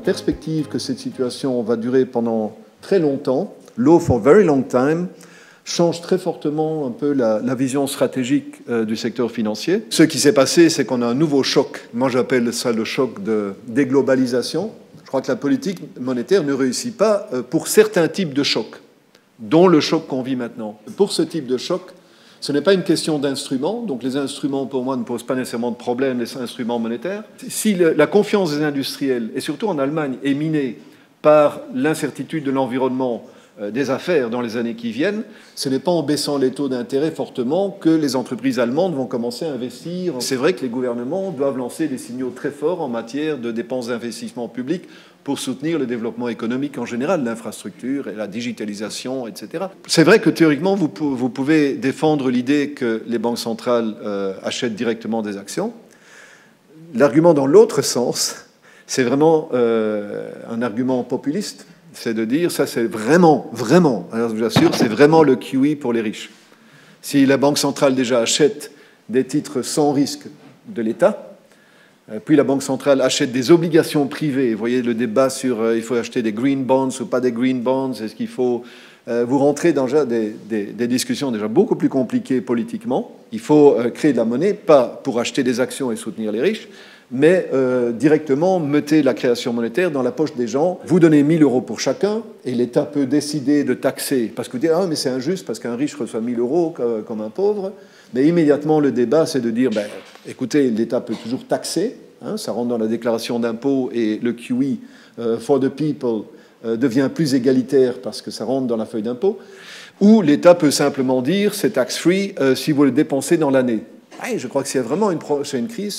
perspective que cette situation va durer pendant très longtemps, low for very long time, change très fortement un peu la vision stratégique du secteur financier. Ce qui s'est passé, c'est qu'on a un nouveau choc. Moi, j'appelle ça le choc de déglobalisation. Je crois que la politique monétaire ne réussit pas pour certains types de chocs, dont le choc qu'on vit maintenant. Pour ce type de choc, ce n'est pas une question d'instruments. Donc les instruments, pour moi, ne posent pas nécessairement de problème, les instruments monétaires. Si la confiance des industriels, et surtout en Allemagne, est minée par l'incertitude de l'environnement des affaires dans les années qui viennent, ce n'est pas en baissant les taux d'intérêt fortement que les entreprises allemandes vont commencer à investir. C'est vrai que les gouvernements doivent lancer des signaux très forts en matière de dépenses d'investissement public pour soutenir le développement économique en général, l'infrastructure et la digitalisation, etc. C'est vrai que théoriquement, vous pouvez défendre l'idée que les banques centrales achètent directement des actions. L'argument dans l'autre sens, c'est vraiment un argument populiste. C'est de dire, ça c'est vraiment, alors je vous assure, c'est vraiment le QE pour les riches. Si la Banque centrale déjà achète des titres sans risque de l'État, puis la Banque centrale achète des obligations privées, vous voyez le débat sur il faut acheter des green bonds ou pas des green bonds, est-ce qu'il faut... vous rentrez dans des discussions déjà beaucoup plus compliquées politiquement. Il faut créer de la monnaie, pas pour acheter des actions et soutenir les riches, mais directement mettez la création monétaire dans la poche des gens. Vous donnez 1 000 € pour chacun, et l'État peut décider de taxer, parce que vous dites « Ah, mais c'est injuste, parce qu'un riche reçoit 1 000 € comme un pauvre ». Mais immédiatement, le débat, c'est de dire ben, « Écoutez, l'État peut toujours taxer, hein, ça rentre dans la déclaration d'impôt, et le QE, for the people, devient plus égalitaire parce que ça rentre dans la feuille d'impôt. » Ou l'État peut simplement dire « C'est tax-free si vous le dépensez dans l'année ». Et je crois que s'il y a vraiment une prochaine crise,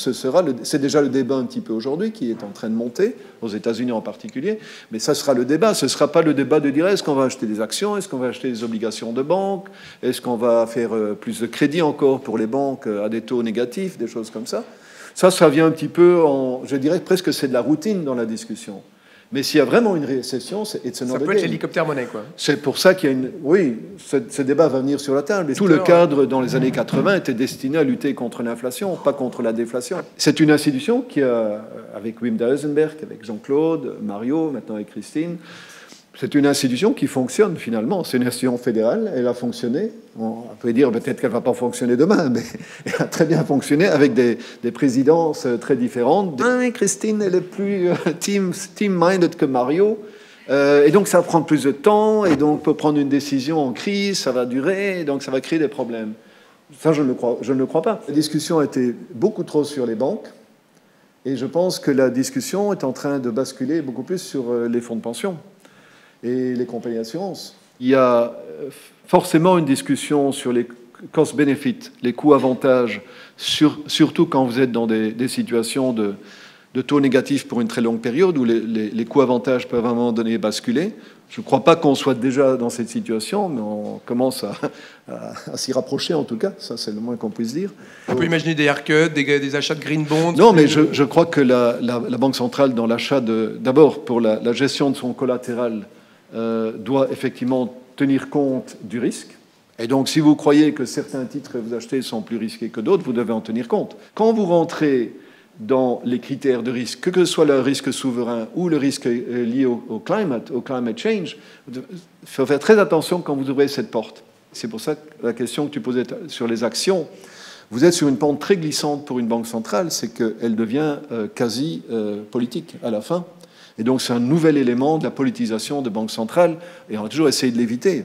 c'est déjà le débat un petit peu aujourd'hui qui est en train de monter, aux États-Unis en particulier, mais ça sera le débat. Ce ne sera pas le débat de dire est-ce qu'on va acheter des actions, est-ce qu'on va acheter des obligations de banque, est-ce qu'on va faire plus de crédit encore pour les banques à des taux négatifs, des choses comme ça. Ça vient un petit peu je dirais presque c'est de la routine dans la discussion. Mais s'il y a vraiment une récession, ça peut être l'hélicoptère-monnaie, quoi. C'est pour ça qu'il y a une... Oui, ce débat va venir sur la table. Tout le cadre dans les années 80 était destiné à lutter contre l'inflation, pas contre la déflation. C'est une institution qui a, avec Wim Duisenberg, avec Jean-Claude, Mario, maintenant avec Christine, c'est une institution qui fonctionne finalement. C'est une institution fédérale, elle a fonctionné. On peut dire peut-être qu'elle ne va pas fonctionner demain, mais elle a très bien fonctionné avec des présidences très différentes. Christine, elle est plus team-minded que Mario. Et donc ça va prendre plus de temps, et donc pour prendre une décision en crise, ça va durer, et donc ça va créer des problèmes. Ça, je ne le crois pas. La discussion a été beaucoup trop sur les banques, et je pense que la discussion est en train de basculer beaucoup plus sur les fonds de pension et les compagnies d'assurance. Il y a forcément une discussion sur les cost-benefits, les coûts-avantages, surtout quand vous êtes dans des situations de taux négatifs pour une très longue période, où les coûts-avantages peuvent à un moment donné basculer. Je ne crois pas qu'on soit déjà dans cette situation, mais on commence à s'y rapprocher en tout cas, ça c'est le moins qu'on puisse dire. On peut imaginer des haircuts, des achats de green bonds. Non, mais je crois que la Banque centrale, dans l'achat d'abord pour la gestion de son collatéral, doit effectivement tenir compte du risque. Et donc, si vous croyez que certains titres que vous achetez sont plus risqués que d'autres, vous devez en tenir compte. Quand vous rentrez dans les critères de risque, que ce soit le risque souverain ou le risque lié au climate change, il faut faire très attention quand vous ouvrez cette porte. C'est pour ça que la question que tu posais sur les actions, vous êtes sur une pente très glissante pour une banque centrale, c'est qu'elle devient quasi politique à la fin. Et donc c'est un nouvel élément de la politisation de banque centrale, et on va toujours essayer de l'éviter.